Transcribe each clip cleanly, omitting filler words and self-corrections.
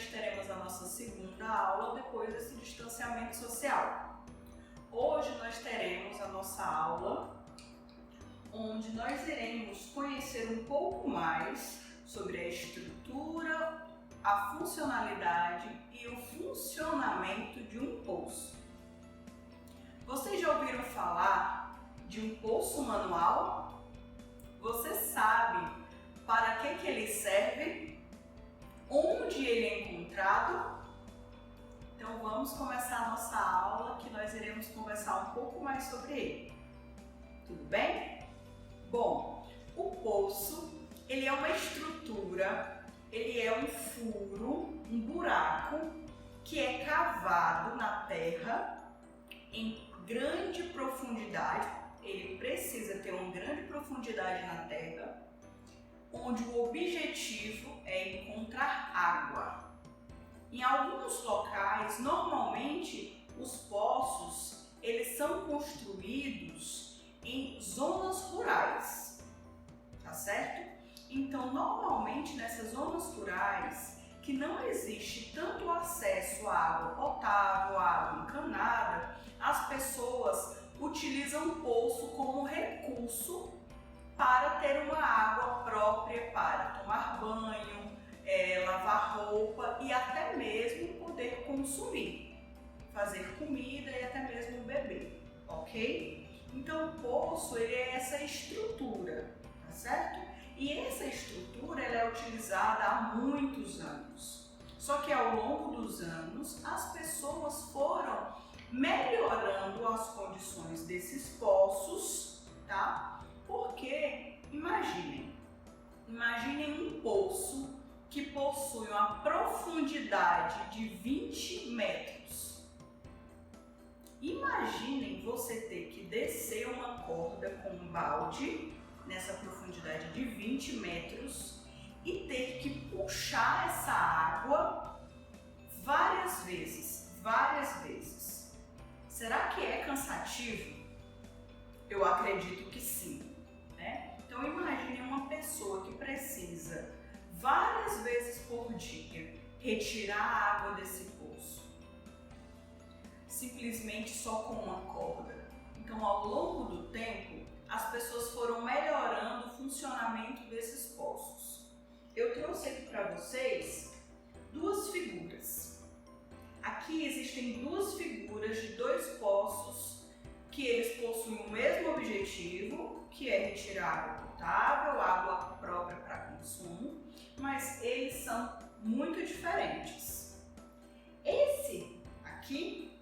nós teremos a nossa segunda aula depois desse distanciamento social. Hoje nós teremos a nossa aula onde nós iremos conhecer um pouco mais sobre a estrutura, a funcionalidade e o funcionamento de um poço. Vocês já ouviram falar de um poço manual? Você sabe para que ele serve? Onde ele é encontrado? Então vamos começar a nossa aula que nós iremos conversar um pouco mais sobre ele. Tudo bem? Bom, o poço, ele é uma estrutura, ele é um furo, um buraco que é cavado na terra em grande profundidade. Ele precisa ter uma grande profundidade na terra, onde o objetivo é encontrar água. Em alguns locais, normalmente, os poços, eles são construídos em zonas rurais, tá certo? Então, normalmente, nessas zonas rurais, que não existe tanto acesso à água potável, à água encanada, as pessoas utilizam o poço como recurso para ter uma água própria para tomar banho, lavar roupa e até mesmo poder consumir, fazer comida e até mesmo beber, ok? Então o poço ele é essa estrutura, tá certo? E essa estrutura ela é utilizada há muitos anos. Só que ao longo dos anos as pessoas foram melhorando as condições desses poços, tá? Porque imaginem um poço que possui uma profundidade de 20 metros. Imaginem você ter que descer uma corda com um balde nessa profundidade de 20 metros e ter que puxar essa água várias vezes. Será que é cansativo? Eu acredito que sim, né? Então imagine uma pessoa que precisa várias vezes por dia retirar a água desse poço, simplesmente só com uma corda. Então ao longo do tempo, as pessoas foram melhorando o funcionamento desses poços. Eu trouxe aqui para vocês duas figuras. Aqui existem duas figuras de dois poços que eles possuem o mesmo objetivo, que é retirar água potável, água própria para consumo, mas eles são muito diferentes. Esse aqui,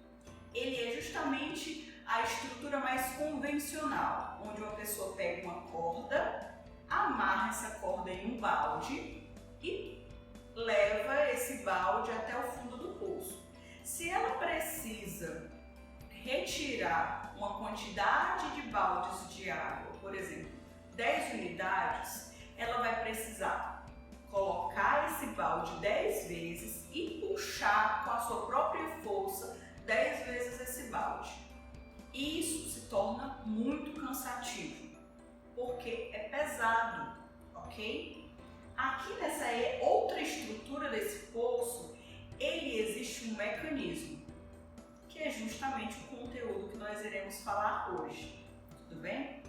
ele é justamente a estrutura mais convencional, onde uma pessoa pega uma corda, amarra essa corda em um balde e leva esse balde até o fundo do poço. Se ela precisa retirar uma quantidade de baldes de água, por exemplo, 10 unidades, ela vai precisar colocar esse balde 10 vezes e puxar com a sua própria força 10 vezes esse balde. Isso se torna muito cansativo, porque é pesado, ok? Aqui nessa outra estrutura desse poço, existe um mecanismo, que é justamente o conteúdo que nós iremos falar hoje, tudo bem?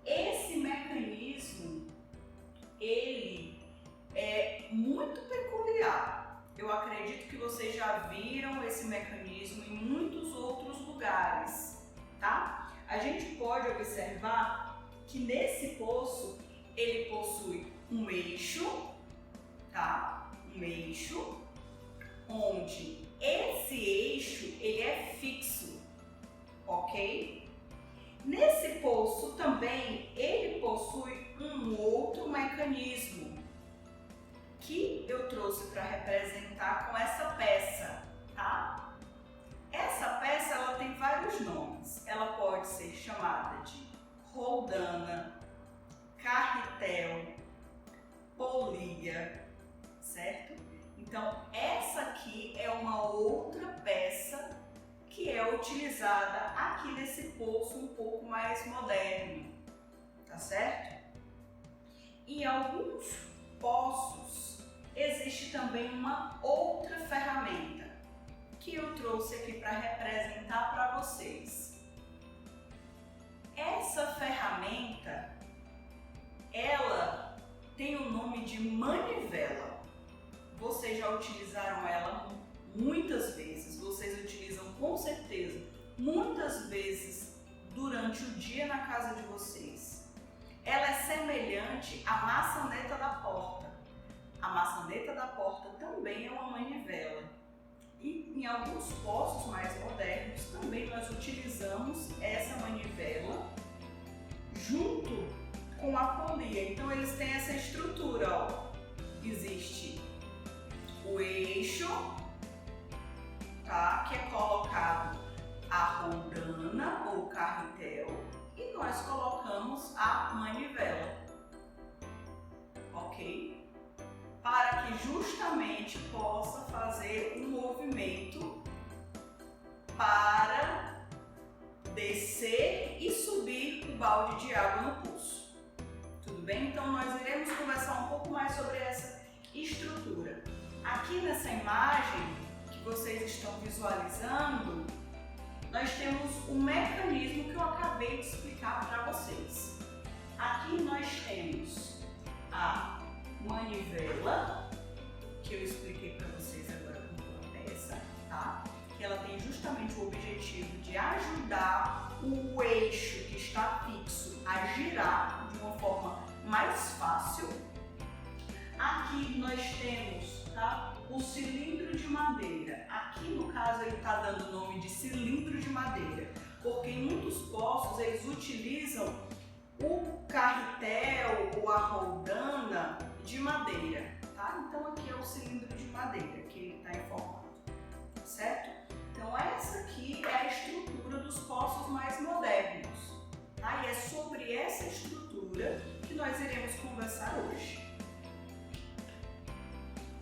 Esse mecanismo, ele é muito peculiar. Eu acredito que vocês já viram esse mecanismo em muitos outros lugares, tá? A gente pode observar que nesse poço, ele possui um eixo, tá? Um eixo, onde esse eixo ele é fixo, ok? Nesse poço também ele possui um outro mecanismo que eu trouxe para representar com essa peça, tá? Essa peça ela tem vários nomes. Ela pode ser chamada de roldana, carretel, polia, certo? Então, essa aqui é uma outra peça que é utilizada aqui nesse poço um pouco mais moderno, tá certo? Em alguns poços, existe também uma outra ferramenta que eu trouxe aqui para representar para vocês. Essa ferramenta, ela tem o nome de manivela. Vocês já utilizaram ela muitas vezes, vocês utilizam com certeza muitas vezes durante o dia na casa de vocês. Ela é semelhante à maçaneta da porta. A maçaneta da porta também é uma manivela. E em alguns postos mais modernos também nós utilizamos essa manivela junto com a polia. Então eles têm essa estrutura, ó. Existe o eixo, tá? Que é colocado a roldana ou carretel e nós colocamos a manivela, ok? Para que justamente possa fazer um movimento para descer e subir o balde de água no poço. Tudo bem? Então nós iremos conversar um pouco mais sobre essa estrutura. Aqui nessa imagem que vocês estão visualizando, nós temos um mecanismo que eu acabei de explicar para vocês. Aqui nós temos a manivela, que eu expliquei para vocês agora com uma peça, tá? Que ela tem justamente o objetivo de ajudar o eixo que está fixo a girar de uma forma mais fácil. Aqui nós temos, tá, o cilindro de madeira. Aqui no caso ele está dando o nome de cilindro de madeira, porque em muitos postos eles utilizam o carretel ou a roldana de madeira, tá? Então aqui é o cilindro de madeira que ele está informando, certo? Então essa aqui é a estrutura dos postos mais modernos, tá? E é sobre essa estrutura que nós iremos conversar hoje.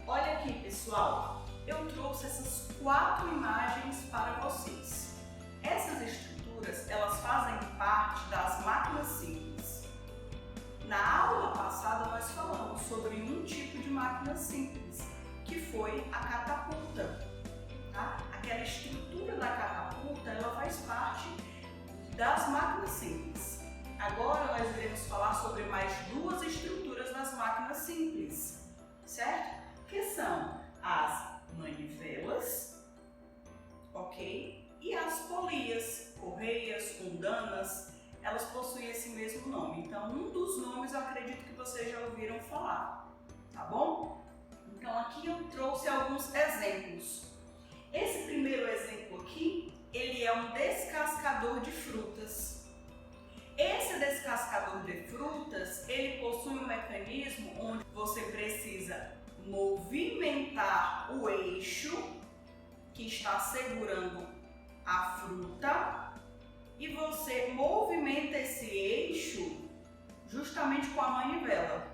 Olha aqui, pessoal, eu trouxe essas 4 imagens para vocês. Essas estruturas, elas fazem parte das máquinas simples. Na aula passada nós falamos sobre um tipo de máquina simples, que foi a catapulta, tá? Aquela estrutura da catapulta, ela faz parte das máquinas simples. Agora nós iremos falar sobre mais 2 estruturas das máquinas simples, certo? Que são as manivelas, ok? E as polias, correias, roldanas, elas possuem esse mesmo nome. Então, um dos nomes eu acredito que vocês já ouviram falar, tá bom? Então, aqui eu trouxe alguns exemplos. Esse primeiro exemplo aqui, ele é um descascador de frutas. Esse descascador de frutas, ele possui um mecanismo onde você precisa movimentar o eixo que está segurando a fruta e você movimenta esse eixo justamente com a manivela,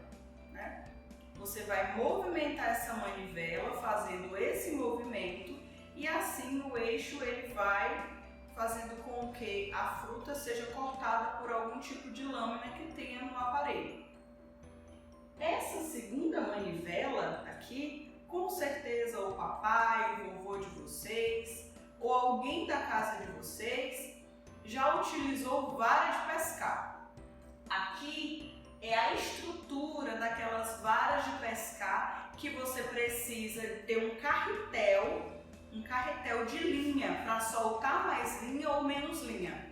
né? Você vai movimentar essa manivela fazendo esse movimento e assim o eixo ele vai fazendo com que a fruta seja cortada por algum tipo de lâmina que tenha no aparelho. Essa segunda manivela aqui, com certeza o papai, o vovô de vocês ou alguém da casa de vocês já utilizou vara de pescar. Aqui é a estrutura daquelas varas de pescar que você precisa ter um carretel de linha para soltar mais linha ou menos linha,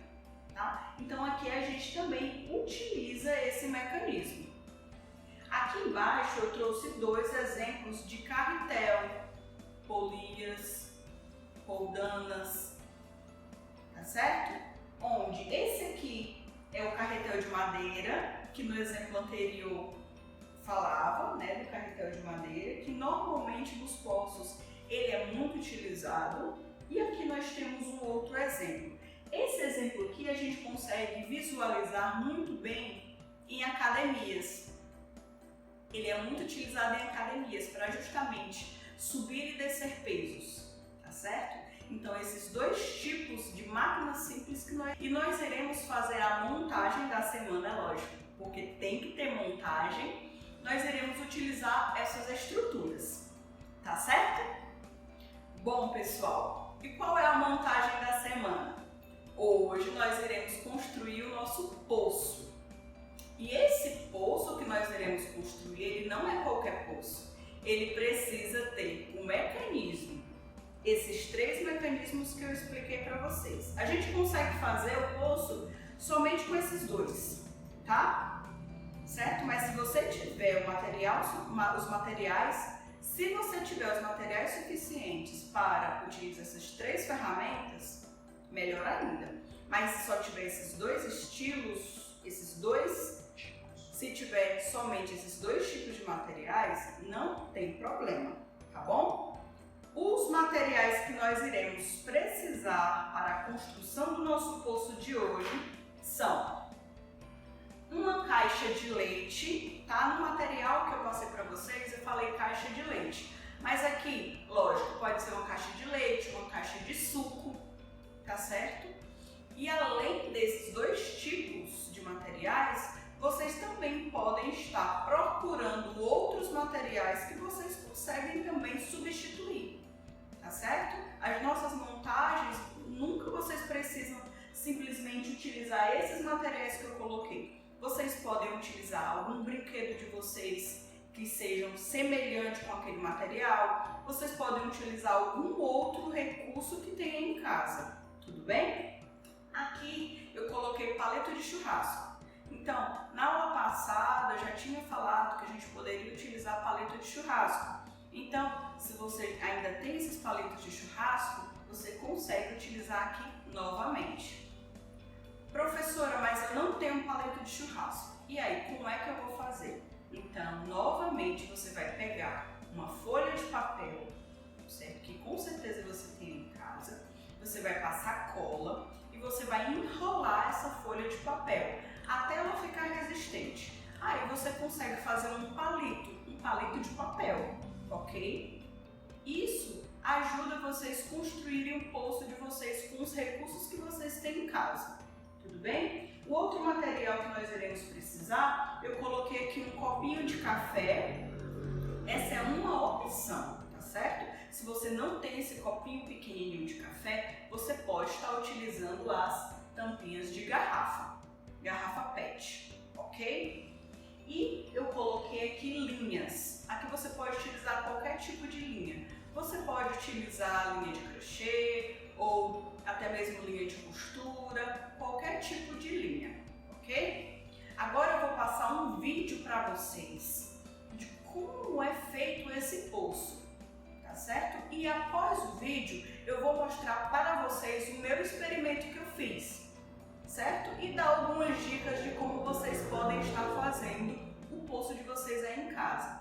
tá? Então aqui a gente também utiliza esse mecanismo. Aqui embaixo eu trouxe 2 exemplos de carretel, polias, roldanas, tá certo? Onde esse aqui é o carretel de madeira, que no exemplo anterior falava, né, do carretel de madeira, que normalmente nos postos ele é muito utilizado. E aqui nós temos um outro exemplo. Esse exemplo aqui a gente consegue visualizar muito bem em academias. Ele é muito utilizado em academias para justamente subir e descer pesos, tá certo? Então esses 2 tipos de máquinas simples que nós iremos fazer a montagem da semana, é lógico, porque tem que ter montagem nós iremos utilizar essas estruturas, tá certo? Bom, pessoal, e qual é a montagem da semana? Hoje nós iremos construir o nosso poço. E esse poço que nós iremos construir, ele não é qualquer poço. Ele precisa ter um mecanismo, esses 3 mecanismos que eu expliquei para vocês. A gente consegue fazer o poço somente com esses 2, tá? Certo? Mas se você tiver os materiais suficientes para utilizar essas 3 ferramentas, melhor ainda. Mas se só tiver esses 2 estilos, se tiver somente esses 2 tipos de materiais, não tem problema, tá bom? Os materiais que nós iremos precisar para a construção do nosso poço de hoje são uma caixa de leite, tá? No material que eu passei para vocês, eu falei caixa de leite. Mas aqui, lógico, pode ser uma caixa de leite, uma caixa de suco, tá certo? E além desses 2 tipos de materiais, vocês também podem estar procurando outros materiais que vocês conseguem também substituir, tá certo? As nossas montagens, nunca vocês precisam simplesmente utilizar esses materiais que eu coloquei. Vocês podem utilizar algum brinquedo de vocês que sejam semelhante com aquele material. Vocês podem utilizar algum outro recurso que tenha em casa, tudo bem? Aqui eu coloquei palito de churrasco. Então, na aula passada eu já tinha falado que a gente poderia utilizar palito de churrasco. Então, se você ainda tem esses palitos de churrasco, você consegue utilizar aqui novamente. Professora, mas eu não tenho um palito de churrasco. E aí, como é que eu vou fazer? Então, novamente, você vai pegar uma folha de papel, certo? Que com certeza você tem em casa. Você vai passar cola e você vai enrolar essa folha de papel até ela ficar resistente. Aí você consegue fazer um palito de papel, ok? Isso ajuda vocês a construírem o poço de vocês com os recursos que vocês têm em casa, tudo bem? O outro material que nós iremos precisar, eu coloquei aqui um copinho de café. Essa é uma opção, tá certo? Se você não tem esse copinho pequenininho de café, você pode estar utilizando as tampinhas de garrafa PET, ok? E eu coloquei aqui linhas. Aqui você pode utilizar qualquer tipo de linha. Você pode utilizar linha de crochê ou até mesmo linha de costura, qualquer tipo de linha, ok? Agora eu vou passar um vídeo para vocês de como é feito esse poço, tá certo? E após o vídeo eu vou mostrar para vocês o meu experimento que eu fiz, certo? E dar algumas dicas de como vocês podem estar fazendo o poço de vocês aí em casa.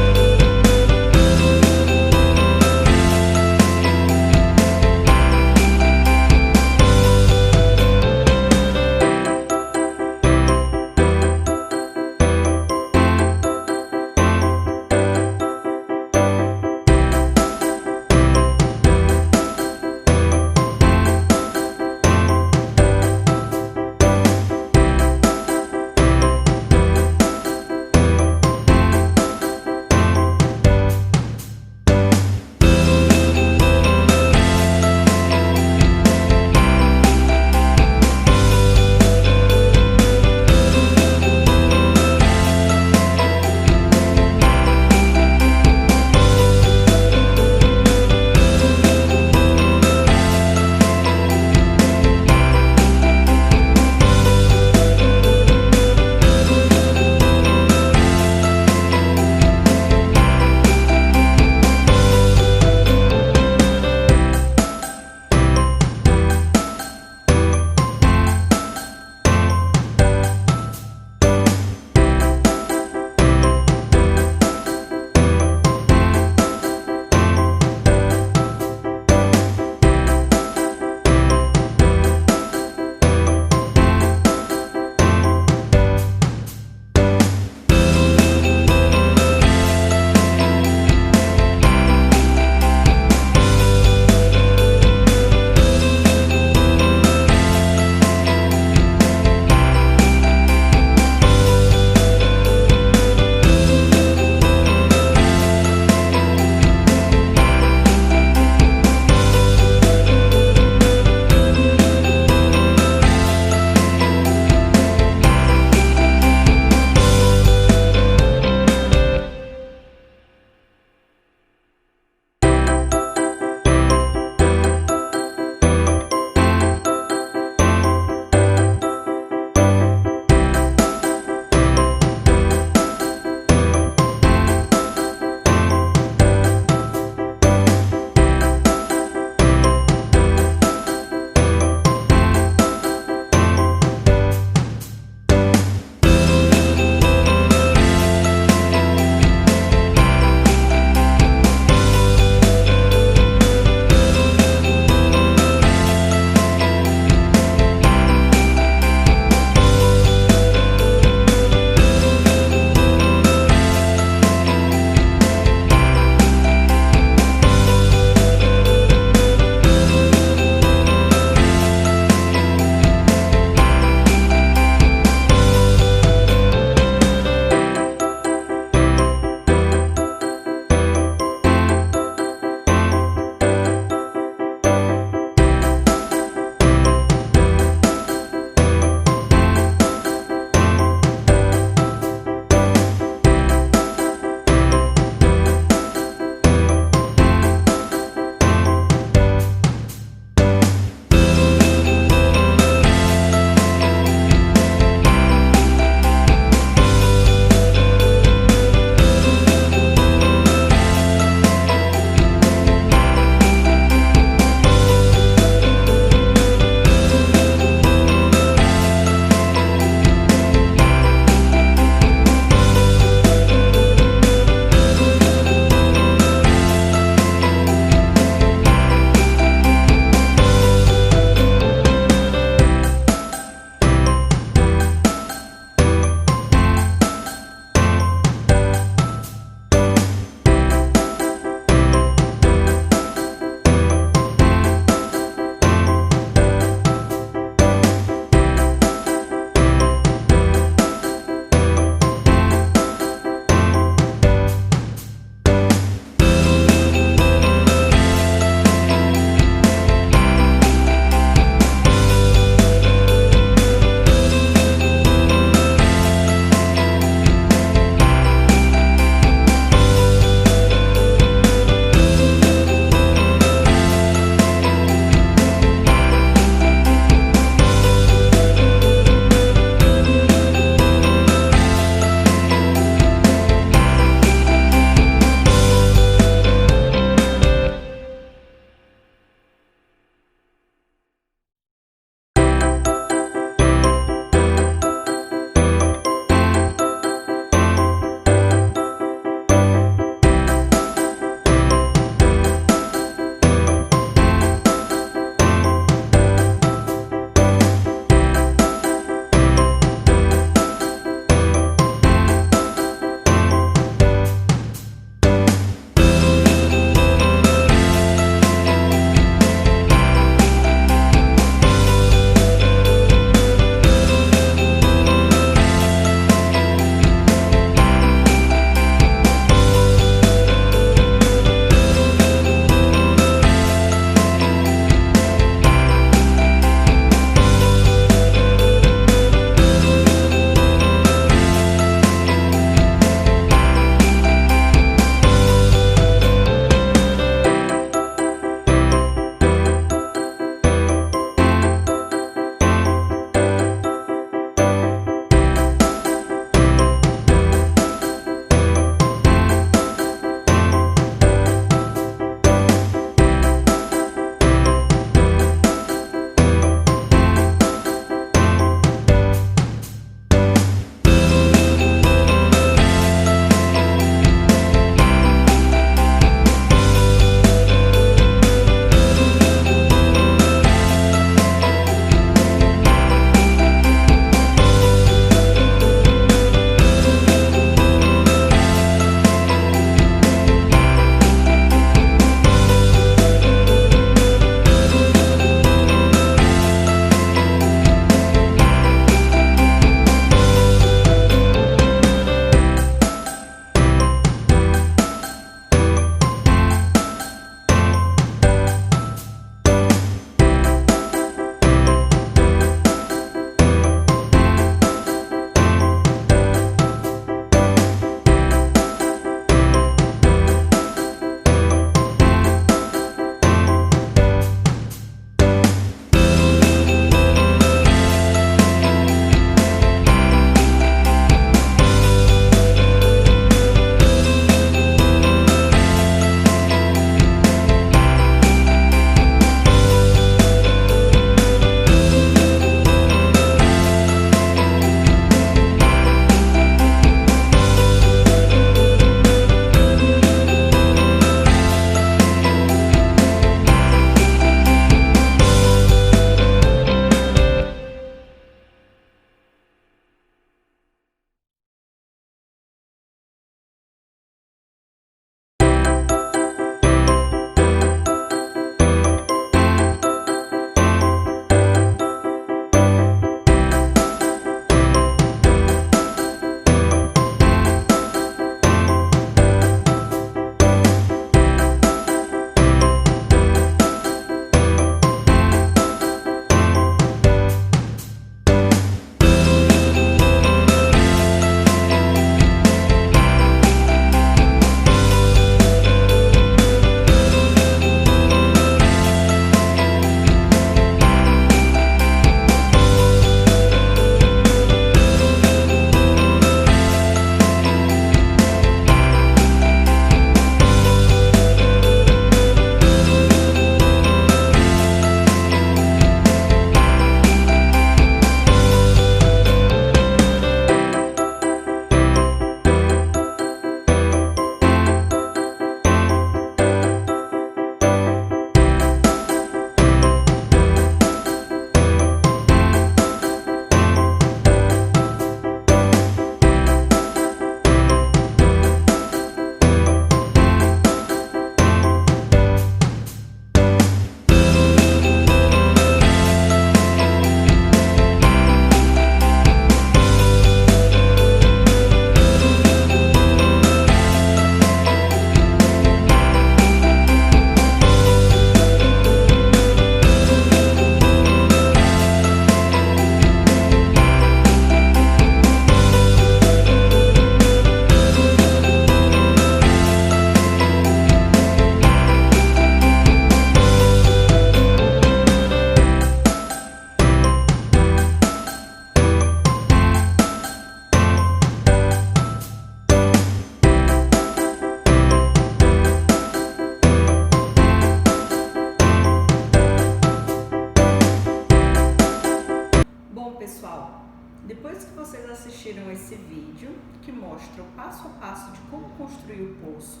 assistiram esse vídeo que mostra o passo a passo de como construir o poço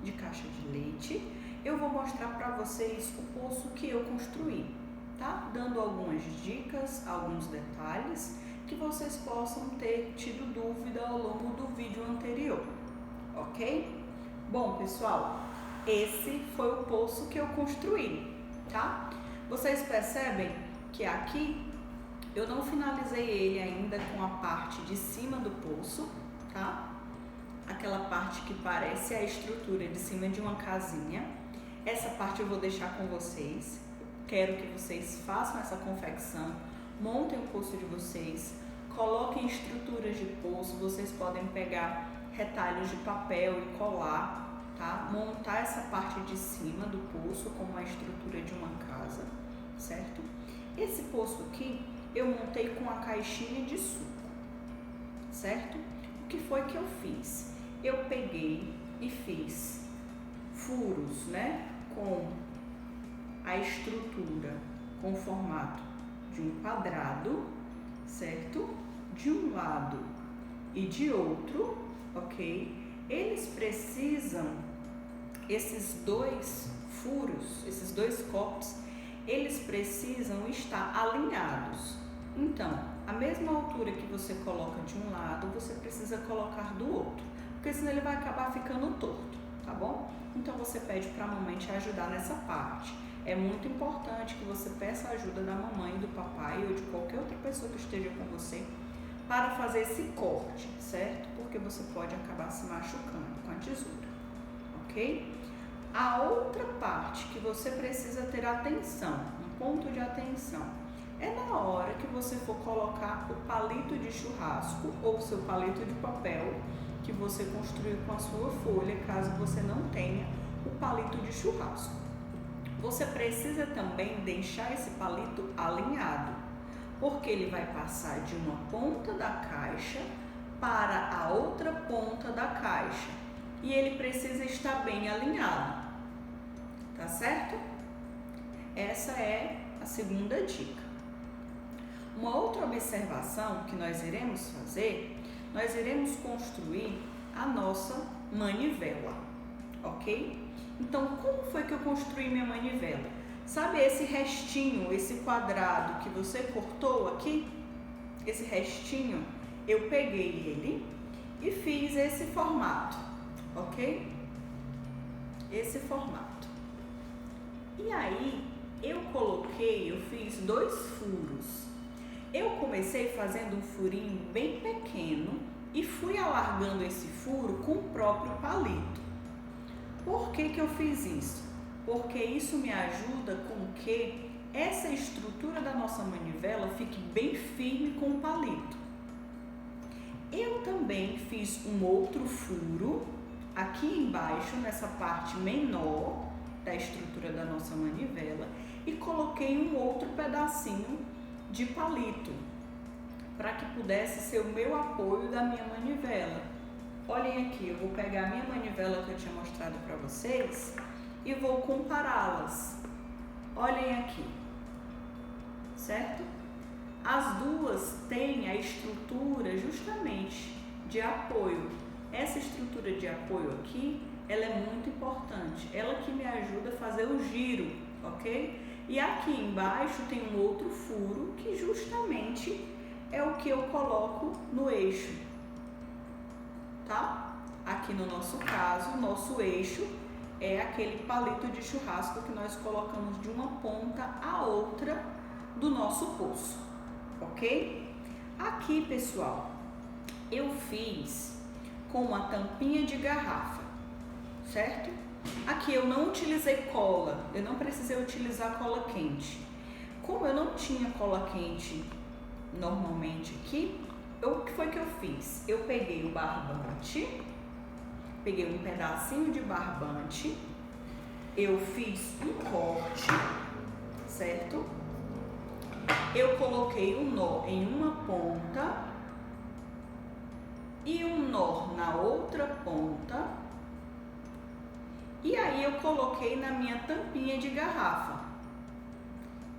de caixa de leite, eu vou mostrar para vocês o poço que eu construí, tá? Dando algumas dicas, alguns detalhes que vocês possam ter tido dúvida ao longo do vídeo anterior, ok? Bom, pessoal, esse foi o poço que eu construí, tá? Vocês percebem que aqui eu não finalizei ele ainda com a parte de cima do poço, tá? Aquela parte que parece a estrutura de cima de uma casinha. Essa parte eu vou deixar com vocês. Quero que vocês façam essa confecção, montem o poço de vocês, coloquem estruturas de poço. Vocês podem pegar retalhos de papel e colar, tá? Montar essa parte de cima do poço como a estrutura de uma casa, certo? Esse poço aqui eu montei com a caixinha de suco, certo? O que foi que eu fiz? Eu peguei e fiz furos, né? Com a estrutura com o formato de um quadrado, certo? De um lado e de outro, ok? Eles precisam, esses dois furos, esses dois cortes, eles precisam estar alinhados. Então, a mesma altura que você coloca de um lado, você precisa colocar do outro, porque senão ele vai acabar ficando torto, tá bom? Então, você pede para a mamãe te ajudar nessa parte. É muito importante que você peça a ajuda da mamãe, do papai ou de qualquer outra pessoa que esteja com você para fazer esse corte, certo? Porque você pode acabar se machucando com a tesoura, ok? A outra parte que você precisa ter atenção, um ponto de atenção, é na hora que você for colocar o palito de churrasco ou seu palito de papel que você construiu com a sua folha, caso você não tenha o palito de churrasco. Você precisa também deixar esse palito alinhado, porque ele vai passar de uma ponta da caixa para a outra ponta da caixa e ele precisa estar bem alinhado, tá certo? Essa é a segunda dica. Uma outra observação que nós iremos fazer, nós iremos construir a nossa manivela, ok? Então, como foi que eu construí minha manivela? Sabe esse restinho, esse quadrado que você cortou aqui? Esse restinho, eu peguei ele e fiz esse formato, ok? Esse formato. E aí, eu fiz 2 furos. Eu comecei fazendo um furinho bem pequeno e fui alargando esse furo com o próprio palito. Por que que eu fiz isso? Porque isso me ajuda com que essa estrutura da nossa manivela fique bem firme com o palito. Eu também fiz um outro furo aqui embaixo, nessa parte menor da estrutura da nossa manivela, e coloquei um outro pedacinho de palito para que pudesse ser o meu apoio da minha manivela. Olhem aqui, eu vou pegar a minha manivela que eu tinha mostrado para vocês e vou compará-las. Olhem aqui, certo? As duas têm a estrutura justamente de apoio. Essa estrutura de apoio aqui, ela é muito importante. Ela que me ajuda a fazer o giro, ok? E aqui embaixo tem um outro furo que justamente é o que eu coloco no eixo, tá? Aqui no nosso caso, o nosso eixo é aquele palito de churrasco que nós colocamos de uma ponta à outra do nosso poço, ok? Aqui, pessoal, eu fiz com uma tampinha de garrafa, certo? Aqui eu não utilizei cola, eu não precisei utilizar cola quente. Como eu não tinha cola quente normalmente aqui, o que foi que eu fiz? Eu peguei o barbante, peguei um pedacinho de barbante, eu fiz um corte, certo? Eu coloquei um nó em uma ponta e um nó na outra ponta, e aí eu coloquei na minha tampinha de garrafa.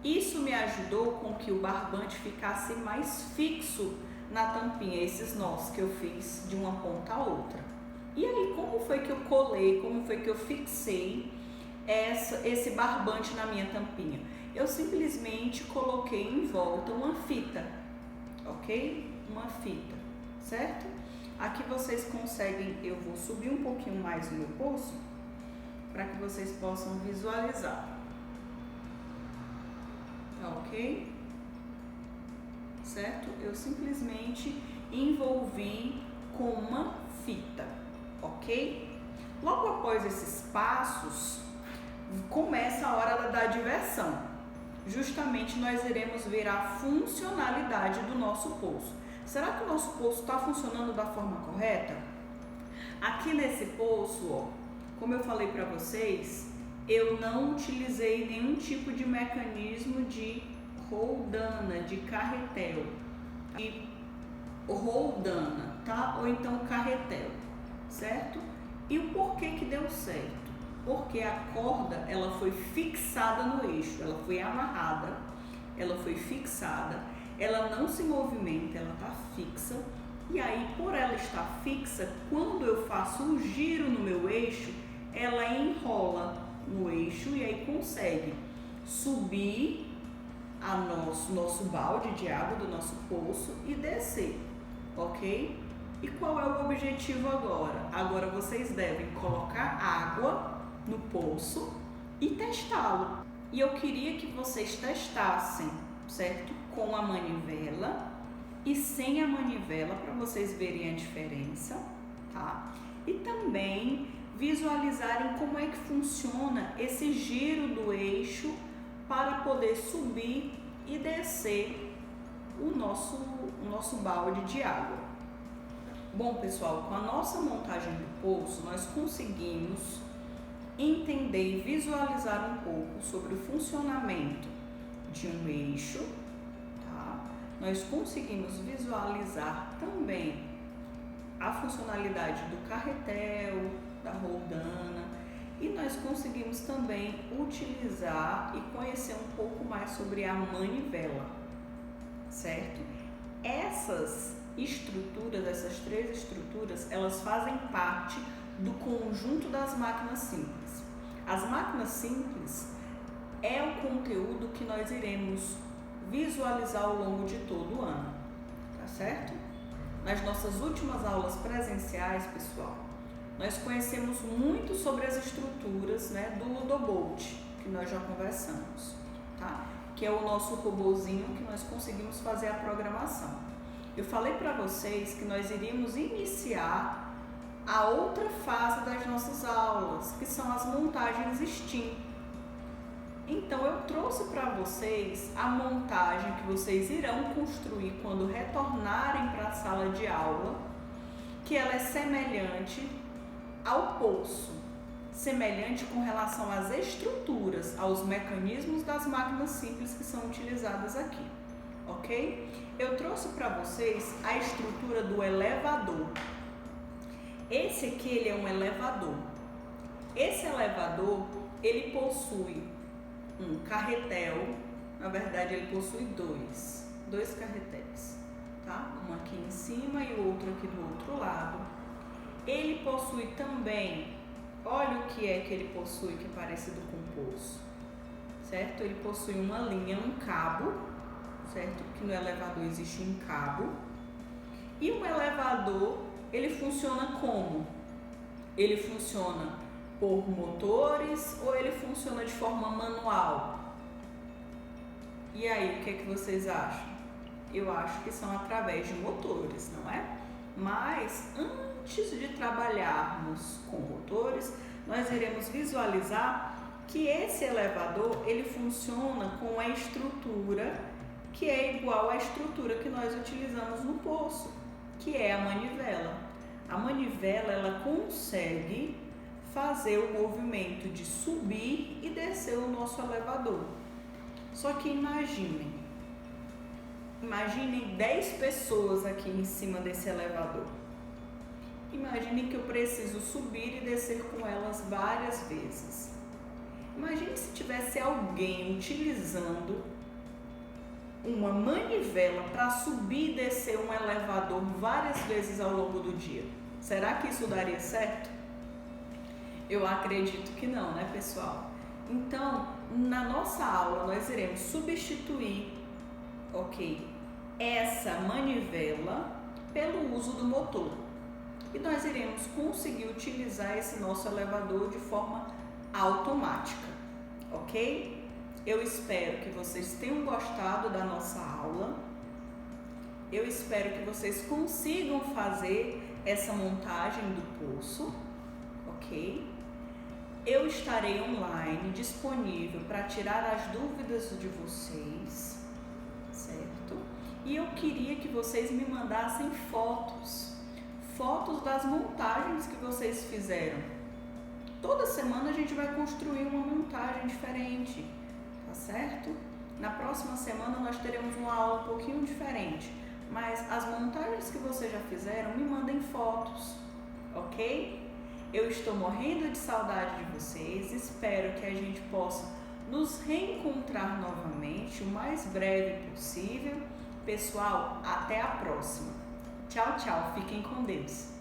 Isso me ajudou com que o barbante ficasse mais fixo na tampinha esses nós que eu fiz de uma ponta a outra. E aí, como foi que eu colei, como foi que eu fixei esse barbante na minha tampinha? Eu simplesmente coloquei em volta uma fita, ok? Uma fita, certo? Aqui vocês conseguem, eu vou subir um pouquinho mais o meu pulso para que vocês possam visualizar, ok? Certo? Eu simplesmente envolvi com uma fita, ok? Logo após esses passos, começa a hora da diversão. Justamente nós iremos ver a funcionalidade do nosso pulso. Será que o nosso pulso está funcionando da forma correta? Aqui nesse pulso, ó, como eu falei para vocês, eu não utilizei nenhum tipo de mecanismo de roldana, de carretel, e roldana, tá? Ou então carretel, certo? E o porquê que deu certo? Porque a corda, ela foi fixada no eixo, ela foi amarrada, ela foi fixada, ela não se movimenta, ela tá fixa. E aí, por ela estar fixa, quando eu faço um giro no meu eixo, ela enrola no eixo e aí consegue subir nosso balde de água do nosso poço e descer, ok? E qual é o objetivo agora? Agora vocês devem colocar água no poço e testá-lo. E eu queria que vocês testassem, certo? Com a manivela e sem a manivela para vocês verem a diferença, tá? E também visualizarem como é que funciona esse giro do eixo para poder subir e descer o nosso balde de água. Bom, pessoal, com a nossa montagem do poço, nós conseguimos entender e visualizar um pouco sobre o funcionamento de um eixo, tá? Nós conseguimos visualizar também a funcionalidade do carretel, da roldana, e nós conseguimos também utilizar e conhecer um pouco mais sobre a manivela, certo? Essas estruturas, essas três estruturas, elas fazem parte do conjunto das máquinas simples. As máquinas simples é o conteúdo que nós iremos visualizar ao longo de todo o ano, tá certo? Nas nossas últimas aulas presenciais, pessoal, nós conhecemos muito sobre as estruturas, né, do Ludobolt, que nós já conversamos, tá? Que é o nosso robozinho que nós conseguimos fazer a programação. Eu falei para vocês que nós iríamos iniciar a outra fase das nossas aulas, que são as montagens STEAM. Então eu trouxe para vocês a montagem que vocês irão construir quando retornarem para a sala de aula, que ela é semelhante ao poço, semelhante com relação às estruturas, aos mecanismos das máquinas simples que são utilizadas aqui, ok? Eu trouxe para vocês a estrutura do elevador. Esse aqui, ele é um elevador. Esse elevador, ele possui um carretel, na verdade ele possui dois carretéis, tá? Um aqui em cima e o outro aqui do outro lado. Ele possui também, olha o que ele possui que é parecido com poço, certo? Ele possui uma linha, um cabo, certo? Que no elevador existe um cabo. E o elevador, ele funciona como? Ele funciona por motores ou ele funciona de forma manual? E aí, o que é que vocês acham? Eu acho que são através de motores, não é? Mas antes de trabalharmos com motores, nós iremos visualizar que esse elevador, ele funciona com a estrutura que é igual à estrutura que nós utilizamos no poço, que é a manivela. A manivela, ela consegue fazer o movimento de subir e descer o nosso elevador. Só que imaginem 10 pessoas aqui em cima desse elevador. Imaginem que eu preciso subir e descer com elas várias vezes. Imagine se tivesse alguém utilizando uma manivela para subir e descer um elevador várias vezes ao longo do dia. Será que isso daria certo? Eu acredito que não, né, pessoal? Então, na nossa aula, nós iremos substituir, ok, essa manivela pelo uso do motor. E nós iremos conseguir utilizar esse nosso elevador de forma automática, ok? Eu espero que vocês tenham gostado da nossa aula. Eu espero que vocês consigam fazer essa montagem do poço, ok? Eu estarei online, disponível para tirar as dúvidas de vocês, certo? E eu queria que vocês me mandassem fotos das montagens que vocês fizeram. Toda semana a gente vai construir uma montagem diferente, tá certo? Na próxima semana nós teremos uma aula um pouquinho diferente, mas as montagens que vocês já fizeram, me mandem fotos, ok? Eu estou morrendo de saudade de vocês, espero que a gente possa nos reencontrar novamente o mais breve possível. Pessoal, até a próxima. Tchau, tchau. Fiquem com Deus.